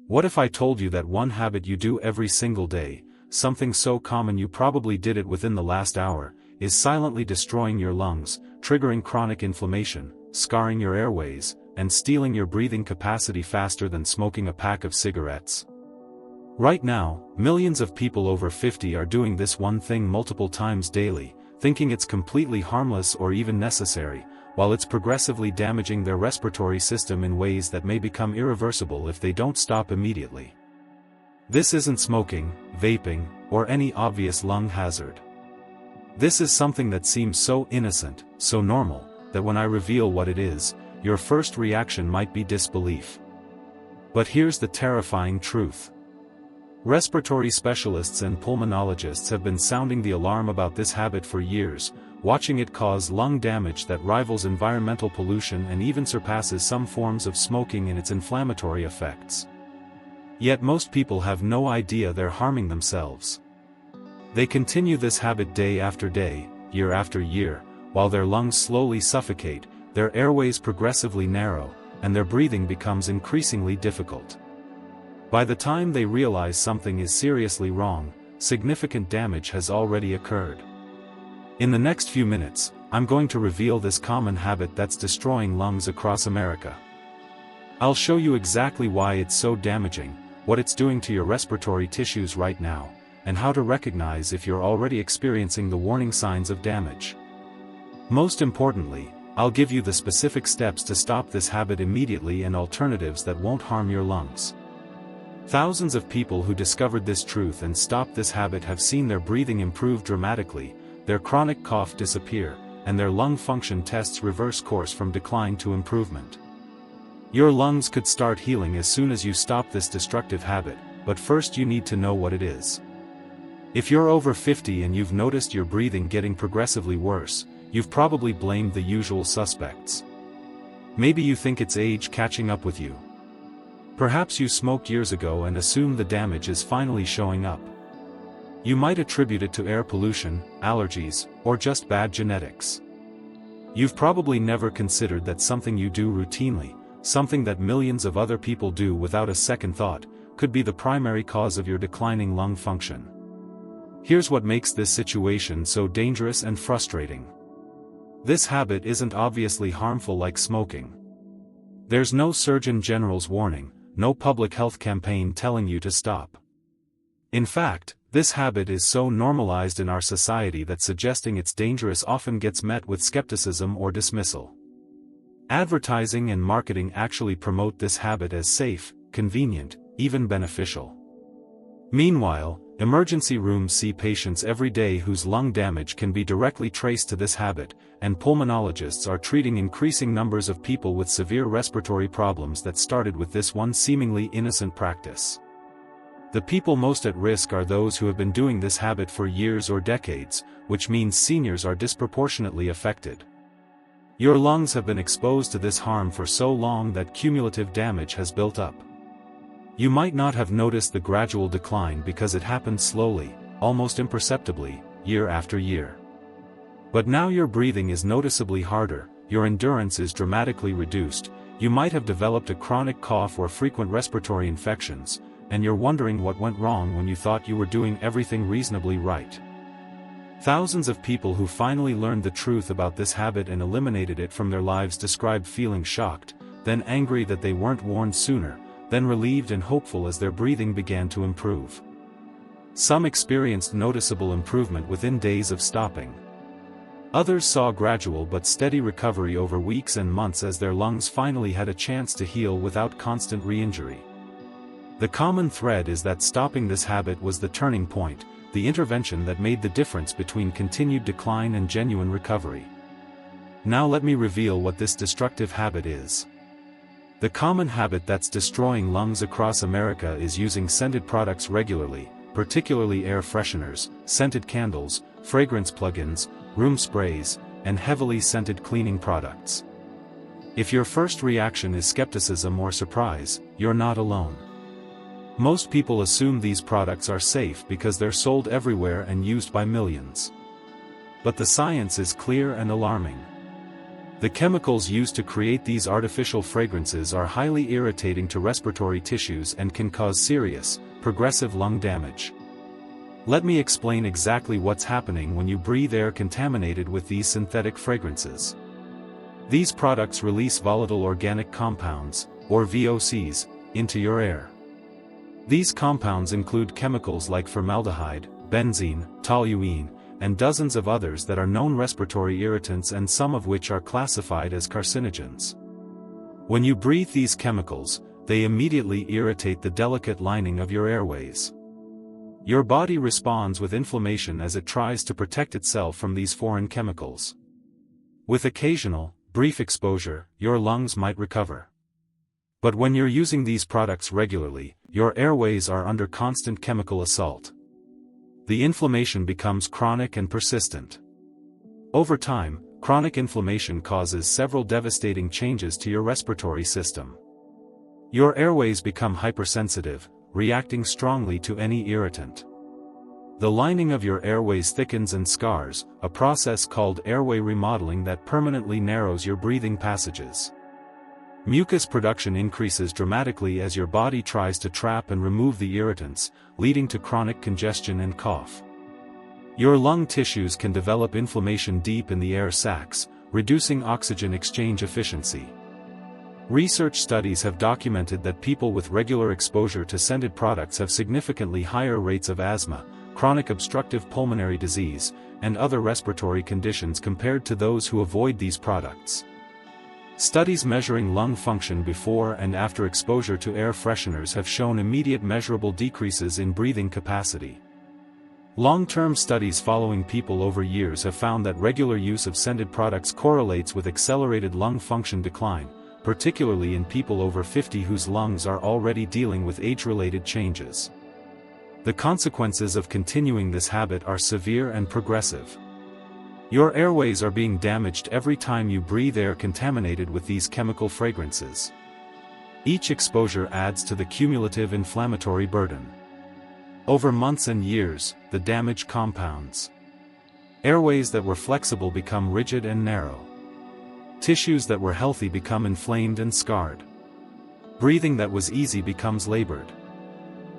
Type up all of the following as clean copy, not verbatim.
What if I told you that one habit you do every single day, something so common you probably did it within the last hour, is silently destroying your lungs, triggering chronic inflammation, scarring your airways, and stealing your breathing capacity faster than smoking a pack of cigarettes? Right now, millions of people over 50 are doing this one thing multiple times daily, thinking it's completely harmless or even necessary, while it's progressively damaging their respiratory system in ways that may become irreversible if they don't stop immediately. This isn't smoking, vaping, or any obvious lung hazard. This is something that seems so innocent, so normal, that when I reveal what it is, your first reaction might be disbelief. But here's the terrifying truth. Respiratory specialists and pulmonologists have been sounding the alarm about this habit for years, watching it cause lung damage that rivals environmental pollution and even surpasses some forms of smoking in its inflammatory effects. Yet most people have no idea they're harming themselves. They continue this habit day after day, year after year, while their lungs slowly suffocate, their airways progressively narrow, and their breathing becomes increasingly difficult. By the time they realize something is seriously wrong, significant damage has already occurred. In the next few minutes, I'm going to reveal this common habit that's destroying lungs across America. I'll show you exactly why it's so damaging, what it's doing to your respiratory tissues right now, and how to recognize if you're already experiencing the warning signs of damage. Most importantly, I'll give you the specific steps to stop this habit immediately and alternatives that won't harm your lungs. Thousands of people who discovered this truth and stopped this habit have seen their breathing improve dramatically, their chronic cough disappear, and their lung function tests reverse course from decline to improvement. Your lungs could start healing as soon as you stop this destructive habit, but first you need to know what it is. If you're over 50 and you've noticed your breathing getting progressively worse, you've probably blamed the usual suspects. Maybe you think it's age catching up with you. Perhaps you smoked years ago and assume the damage is finally showing up. You might attribute it to air pollution, allergies, or just bad genetics. You've probably never considered that something you do routinely, something that millions of other people do without a second thought, could be the primary cause of your declining lung function. Here's what makes this situation so dangerous and frustrating. This habit isn't obviously harmful like smoking. There's no Surgeon General's warning, no public health campaign telling you to stop. In fact, this habit is so normalized in our society that suggesting it's dangerous often gets met with skepticism or dismissal. Advertising and marketing actually promote this habit as safe, convenient, even beneficial. Meanwhile, emergency rooms see patients every day whose lung damage can be directly traced to this habit, and pulmonologists are treating increasing numbers of people with severe respiratory problems that started with this one seemingly innocent practice. The people most at risk are those who have been doing this habit for years or decades, which means seniors are disproportionately affected. Your lungs have been exposed to this harm for so long that cumulative damage has built up. You might not have noticed the gradual decline because it happened slowly, almost imperceptibly, year after year. But now your breathing is noticeably harder, your endurance is dramatically reduced, you might have developed a chronic cough or frequent respiratory infections, and you're wondering what went wrong when you thought you were doing everything reasonably right. Thousands of people who finally learned the truth about this habit and eliminated it from their lives described feeling shocked, then angry that they weren't warned sooner, then relieved and hopeful as their breathing began to improve. Some experienced noticeable improvement within days of stopping. Others saw gradual but steady recovery over weeks and months as their lungs finally had a chance to heal without constant re-injury. The common thread is that stopping this habit was the turning point, the intervention that made the difference between continued decline and genuine recovery. Now let me reveal what this destructive habit is. The common habit that's destroying lungs across America is using scented products regularly, particularly air fresheners, scented candles, fragrance plugins, room sprays, and heavily scented cleaning products. If your first reaction is skepticism or surprise, you're not alone. Most people assume these products are safe because they're sold everywhere and used by millions. But the science is clear and alarming. The chemicals used to create these artificial fragrances are highly irritating to respiratory tissues and can cause serious, progressive lung damage. Let me explain exactly what's happening when you breathe air contaminated with these synthetic fragrances. These products release volatile organic compounds, or VOCs, into your air. These compounds include chemicals like formaldehyde, benzene, toluene, and dozens of others that are known respiratory irritants, and some of which are classified as carcinogens. When you breathe these chemicals, they immediately irritate the delicate lining of your airways. Your body responds with inflammation as it tries to protect itself from these foreign chemicals. With occasional, brief exposure, your lungs might recover. But when you're using these products regularly, your airways are under constant chemical assault. The inflammation becomes chronic and persistent. Over time, chronic inflammation causes several devastating changes to your respiratory system. Your airways become hypersensitive, reacting strongly to any irritant. The lining of your airways thickens and scars, a process called airway remodeling that permanently narrows your breathing passages. Mucus production increases dramatically as your body tries to trap and remove the irritants, leading to chronic congestion and cough. Your lung tissues can develop inflammation deep in the air sacs, reducing oxygen exchange efficiency. Research studies have documented that people with regular exposure to scented products have significantly higher rates of asthma, chronic obstructive pulmonary disease, and other respiratory conditions compared to those who avoid these products. Studies measuring lung function before and after exposure to air fresheners have shown immediate measurable decreases in breathing capacity. Long-term studies following people over years have found that regular use of scented products correlates with accelerated lung function decline, particularly in people over 50 whose lungs are already dealing with age-related changes. The consequences of continuing this habit are severe and progressive. Your airways are being damaged every time you breathe air contaminated with these chemical fragrances. Each exposure adds to the cumulative inflammatory burden. Over months and years, the damage compounds. Airways that were flexible become rigid and narrow. Tissues that were healthy become inflamed and scarred. Breathing that was easy becomes labored.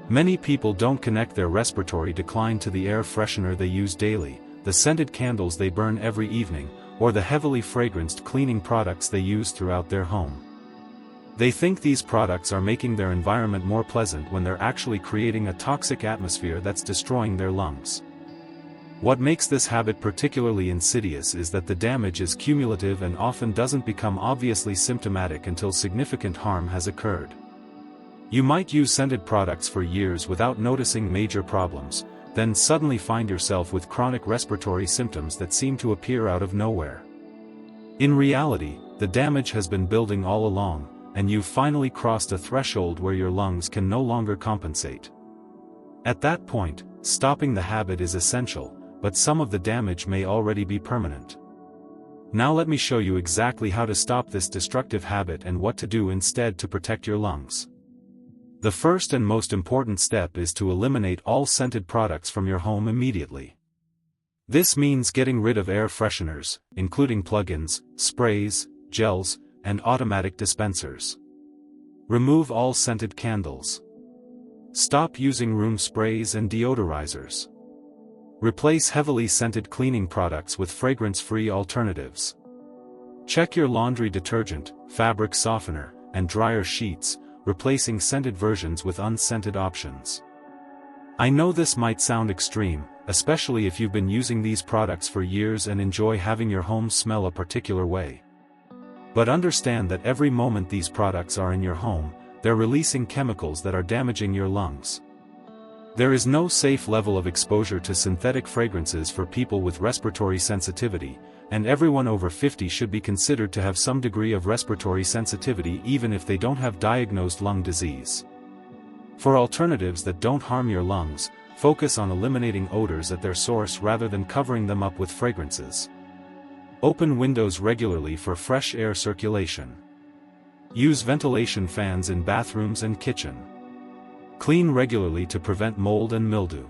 Many people don't connect their respiratory decline to the air freshener they use daily, the scented candles they burn every evening, or the heavily fragranced cleaning products they use throughout their home. They think these products are making their environment more pleasant when they're actually creating a toxic atmosphere that's destroying their lungs. What makes this habit particularly insidious is that the damage is cumulative and often doesn't become obviously symptomatic until significant harm has occurred. You might use scented products for years without noticing major problems, then suddenly find yourself with chronic respiratory symptoms that seem to appear out of nowhere. In reality, the damage has been building all along, and you've finally crossed a threshold where your lungs can no longer compensate. At that point, stopping the habit is essential, but some of the damage may already be permanent. Now let me show you exactly how to stop this destructive habit and what to do instead to protect your lungs. The first and most important step is to eliminate all scented products from your home immediately. This means getting rid of air fresheners, including plug-ins, sprays, gels, and automatic dispensers. Remove all scented candles. Stop using room sprays and deodorizers. Replace heavily scented cleaning products with fragrance-free alternatives. Check your laundry detergent, fabric softener, and dryer sheets, replacing scented versions with unscented options. I know this might sound extreme, especially if you've been using these products for years and enjoy having your home smell a particular way. But understand that every moment these products are in your home, they're releasing chemicals that are damaging your lungs. There is no safe level of exposure to synthetic fragrances for people with respiratory sensitivity, and everyone over 50 should be considered to have some degree of respiratory sensitivity even if they don't have diagnosed lung disease. For alternatives that don't harm your lungs, focus on eliminating odors at their source rather than covering them up with fragrances. Open windows regularly for fresh air circulation. Use ventilation fans in bathrooms and kitchen. Clean regularly to prevent mold and mildew.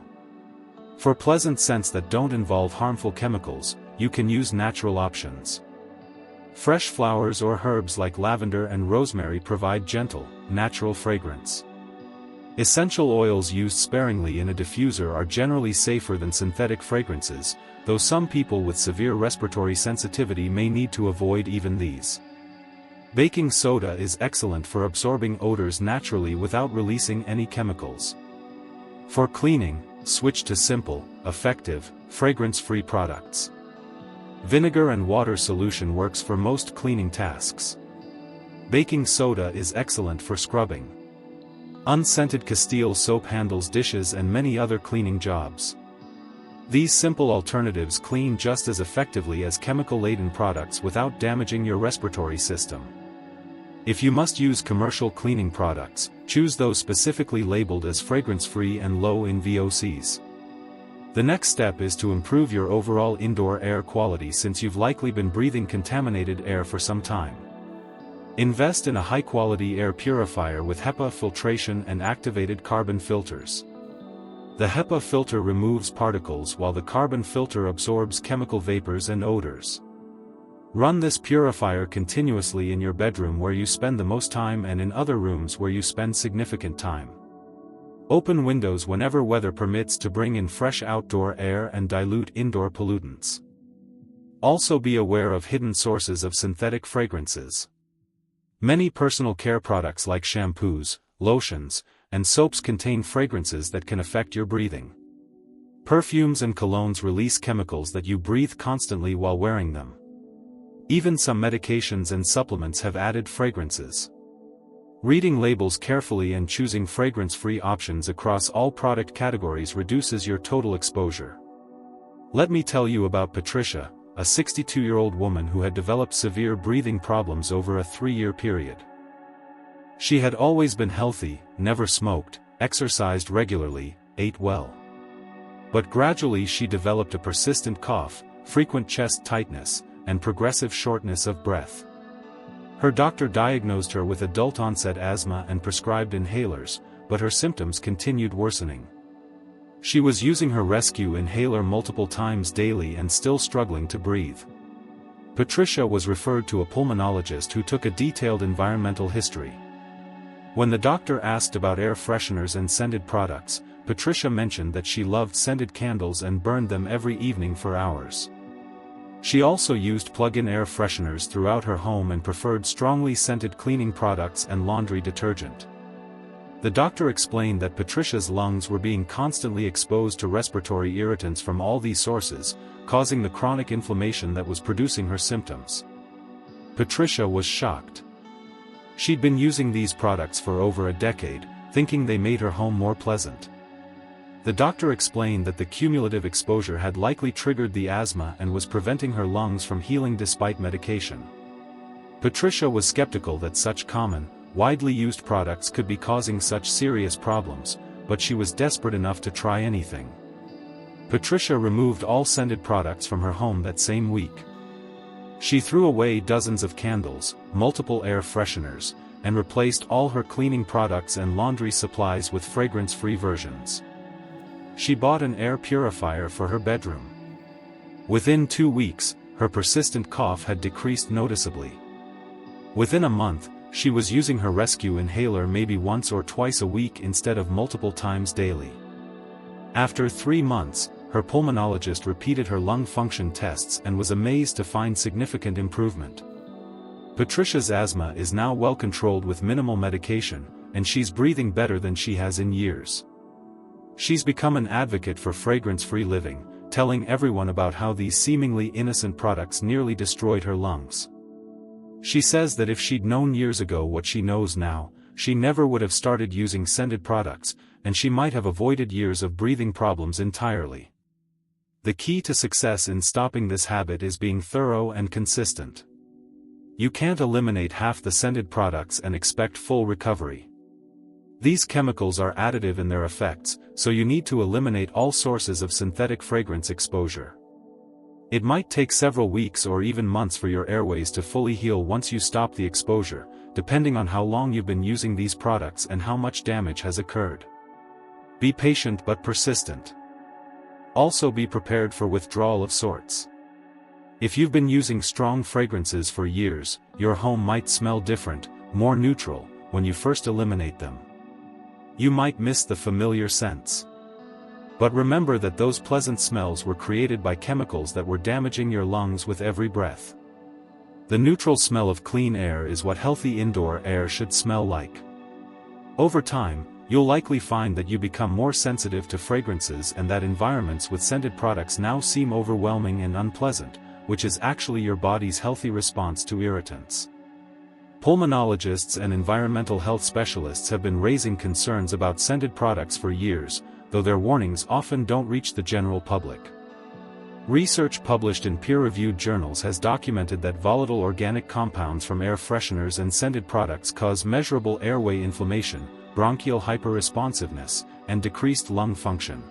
For pleasant scents that don't involve harmful chemicals, you can use natural options. Fresh flowers or herbs like lavender and rosemary provide gentle, natural fragrance. Essential oils used sparingly in a diffuser are generally safer than synthetic fragrances, though some people with severe respiratory sensitivity may need to avoid even these. Baking soda is excellent for absorbing odors naturally without releasing any chemicals. For cleaning, switch to simple, effective, fragrance-free products. Vinegar and water solution works for most cleaning tasks. Baking soda is excellent for scrubbing. Unscented Castile soap handles dishes and many other cleaning jobs. These simple alternatives clean just as effectively as chemical-laden products without damaging your respiratory system. If you must use commercial cleaning products, choose those specifically labeled as fragrance-free and low in VOCs. The next step is to improve your overall indoor air quality since you've likely been breathing contaminated air for some time. Invest in a high-quality air purifier with HEPA filtration and activated carbon filters. The HEPA filter removes particles while the carbon filter absorbs chemical vapors and odors. Run this purifier continuously in your bedroom where you spend the most time and in other rooms where you spend significant time. Open windows whenever weather permits to bring in fresh outdoor air and dilute indoor pollutants. Also be aware of hidden sources of synthetic fragrances. Many personal care products like shampoos, lotions, and soaps contain fragrances that can affect your breathing. Perfumes and colognes release chemicals that you breathe constantly while wearing them. Even some medications and supplements have added fragrances. Reading labels carefully and choosing fragrance-free options across all product categories reduces your total exposure. Let me tell you about Patricia, a 62-year-old woman who had developed severe breathing problems over a 3-year period. She had always been healthy, never smoked, exercised regularly, ate well. But gradually she developed a persistent cough, frequent chest tightness, and progressive shortness of breath. Her doctor diagnosed her with adult-onset asthma and prescribed inhalers, but her symptoms continued worsening. She was using her rescue inhaler multiple times daily and still struggling to breathe. Patricia was referred to a pulmonologist who took a detailed environmental history. When the doctor asked about air fresheners and scented products, Patricia mentioned that she loved scented candles and burned them every evening for hours. She also used plug-in air fresheners throughout her home and preferred strongly scented cleaning products and laundry detergent. The doctor explained that Patricia's lungs were being constantly exposed to respiratory irritants from all these sources, causing the chronic inflammation that was producing her symptoms. Patricia was shocked. She'd been using these products for over a decade, thinking they made her home more pleasant. The doctor explained that the cumulative exposure had likely triggered the asthma and was preventing her lungs from healing despite medication. Patricia was skeptical that such common, widely used products could be causing such serious problems, but she was desperate enough to try anything. Patricia removed all scented products from her home that same week. She threw away dozens of candles, multiple air fresheners, and replaced all her cleaning products and laundry supplies with fragrance-free versions. She bought an air purifier for her bedroom. Within 2 weeks, her persistent cough had decreased noticeably. Within a month, she was using her rescue inhaler maybe once or twice a week instead of multiple times daily. After 3 months, her pulmonologist repeated her lung function tests and was amazed to find significant improvement. Patricia's asthma is now well controlled with minimal medication, and she's breathing better than she has in years. She's become an advocate for fragrance-free living, telling everyone about how these seemingly innocent products nearly destroyed her lungs. She says that if she'd known years ago what she knows now, she never would have started using scented products, and she might have avoided years of breathing problems entirely. The key to success in stopping this habit is being thorough and consistent. You can't eliminate half the scented products and expect full recovery. These chemicals are additive in their effects, so you need to eliminate all sources of synthetic fragrance exposure. It might take several weeks or even months for your airways to fully heal once you stop the exposure, depending on how long you've been using these products and how much damage has occurred. Be patient but persistent. Also be prepared for withdrawal of sorts. If you've been using strong fragrances for years, your home might smell different, more neutral, when you first eliminate them. You might miss the familiar scents. But remember that those pleasant smells were created by chemicals that were damaging your lungs with every breath. The neutral smell of clean air is what healthy indoor air should smell like. Over time, you'll likely find that you become more sensitive to fragrances and that environments with scented products now seem overwhelming and unpleasant, which is actually your body's healthy response to irritants. Pulmonologists and environmental health specialists have been raising concerns about scented products for years, though their warnings often don't reach the general public. Research published in peer-reviewed journals has documented that volatile organic compounds from air fresheners and scented products cause measurable airway inflammation, bronchial hyperresponsiveness, and decreased lung function.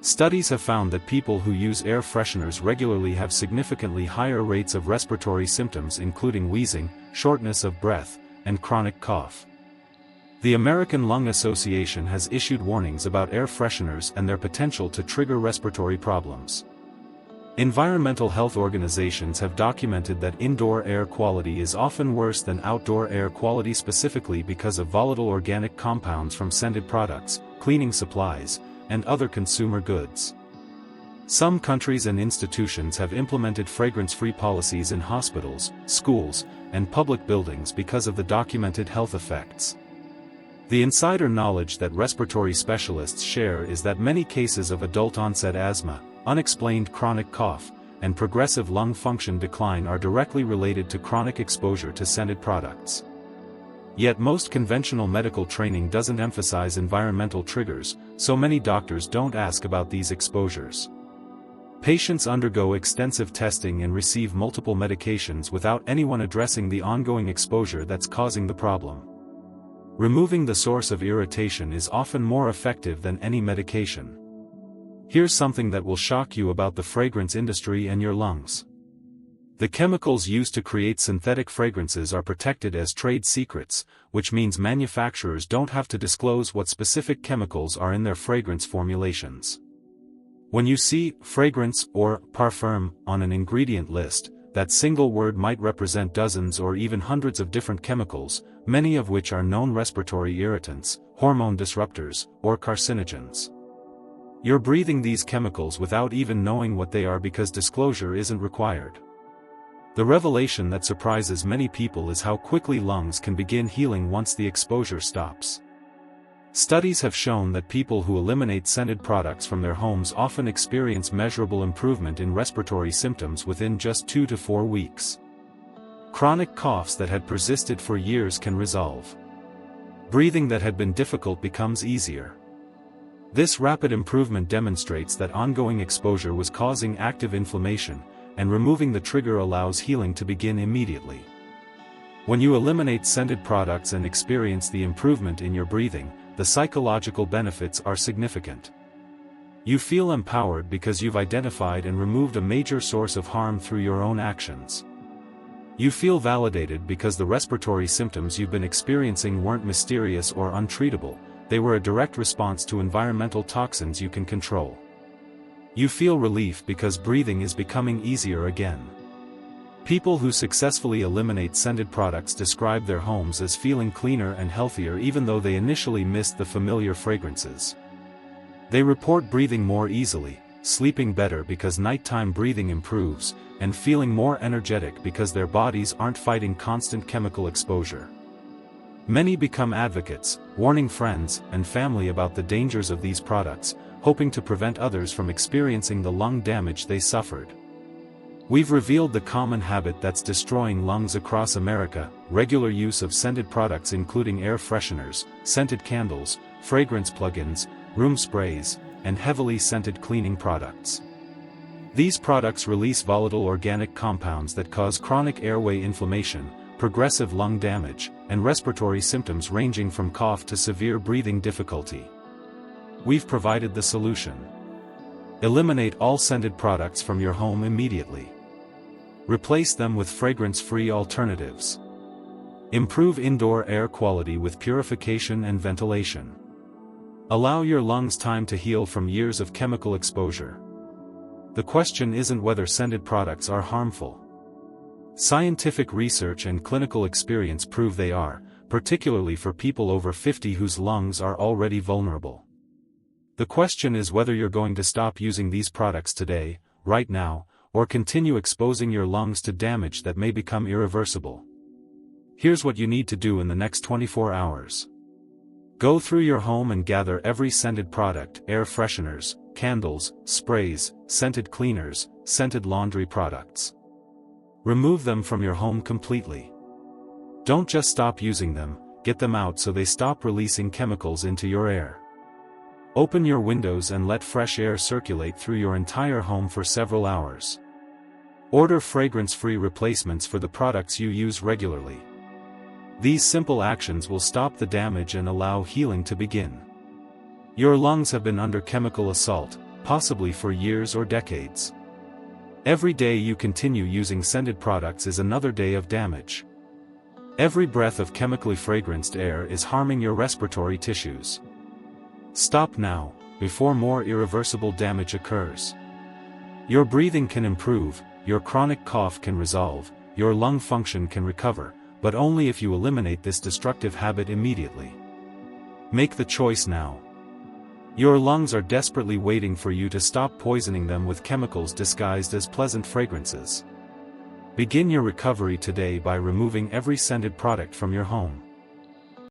Studies have found that people who use air fresheners regularly have significantly higher rates of respiratory symptoms including wheezing, shortness of breath, and chronic cough. The American Lung Association has issued warnings about air fresheners and their potential to trigger respiratory problems. Environmental health organizations have documented that indoor air quality is often worse than outdoor air quality specifically because of volatile organic compounds from scented products, cleaning supplies, and other consumer goods. Some countries and institutions have implemented fragrance-free policies in hospitals, schools, and public buildings because of the documented health effects. The insider knowledge that respiratory specialists share is that many cases of adult-onset asthma, unexplained chronic cough, and progressive lung function decline are directly related to chronic exposure to scented products. Yet most conventional medical training doesn't emphasize environmental triggers, so many doctors don't ask about these exposures. Patients undergo extensive testing and receive multiple medications without anyone addressing the ongoing exposure that's causing the problem. Removing the source of irritation is often more effective than any medication. Here's something that will shock you about the fragrance industry and your lungs. The chemicals used to create synthetic fragrances are protected as trade secrets, which means manufacturers don't have to disclose what specific chemicals are in their fragrance formulations. When you see fragrance or parfum on an ingredient list, that single word might represent dozens or even hundreds of different chemicals, many of which are known respiratory irritants, hormone disruptors, or carcinogens. You're breathing these chemicals without even knowing what they are because disclosure isn't required. The revelation that surprises many people is how quickly lungs can begin healing once the exposure stops. Studies have shown that people who eliminate scented products from their homes often experience measurable improvement in respiratory symptoms within just 2 to 4 weeks. Chronic coughs that had persisted for years can resolve. Breathing that had been difficult becomes easier. This rapid improvement demonstrates that ongoing exposure was causing active inflammation, and removing the trigger allows healing to begin immediately. When you eliminate scented products and experience the improvement in your breathing, the psychological benefits are significant. You feel empowered because you've identified and removed a major source of harm through your own actions. You feel validated because the respiratory symptoms you've been experiencing weren't mysterious or untreatable, they were a direct response to environmental toxins you can control. You feel relief because breathing is becoming easier again. People who successfully eliminate scented products describe their homes as feeling cleaner and healthier even though they initially missed the familiar fragrances. They report breathing more easily, sleeping better because nighttime breathing improves, and feeling more energetic because their bodies aren't fighting constant chemical exposure. Many become advocates, warning friends and family about the dangers of these products, hoping to prevent others from experiencing the lung damage they suffered. We've revealed the common habit that's destroying lungs across America: regular use of scented products including air fresheners, scented candles, fragrance plugins, room sprays, and heavily scented cleaning products. These products release volatile organic compounds that cause chronic airway inflammation, progressive lung damage, and respiratory symptoms ranging from cough to severe breathing difficulty. We've provided the solution. Eliminate all scented products from your home immediately. Replace them with fragrance-free alternatives. Improve indoor air quality with purification and ventilation. Allow your lungs time to heal from years of chemical exposure. The question isn't whether scented products are harmful. Scientific research and clinical experience prove they are, particularly for people over 50 whose lungs are already vulnerable. The question is whether you're going to stop using these products today, right now, or continue exposing your lungs to damage that may become irreversible. Here's what you need to do in the next 24 hours. Go through your home and gather every scented product, air fresheners, candles, sprays, scented cleaners, scented laundry products. Remove them from your home completely. Don't just stop using them, get them out so they stop releasing chemicals into your air. Open your windows and let fresh air circulate through your entire home for several hours. Order fragrance-free replacements for the products you use regularly. These simple actions will stop the damage and allow healing to begin. Your lungs have been under chemical assault, possibly for years or decades. Every day you continue using scented products is another day of damage. Every breath of chemically fragranced air is harming your respiratory tissues. Stop now, before more irreversible damage occurs. Your breathing can improve, your chronic cough can resolve, your lung function can recover, but only if you eliminate this destructive habit immediately. Make the choice now. Your lungs are desperately waiting for you to stop poisoning them with chemicals disguised as pleasant fragrances. Begin your recovery today by removing every scented product from your home.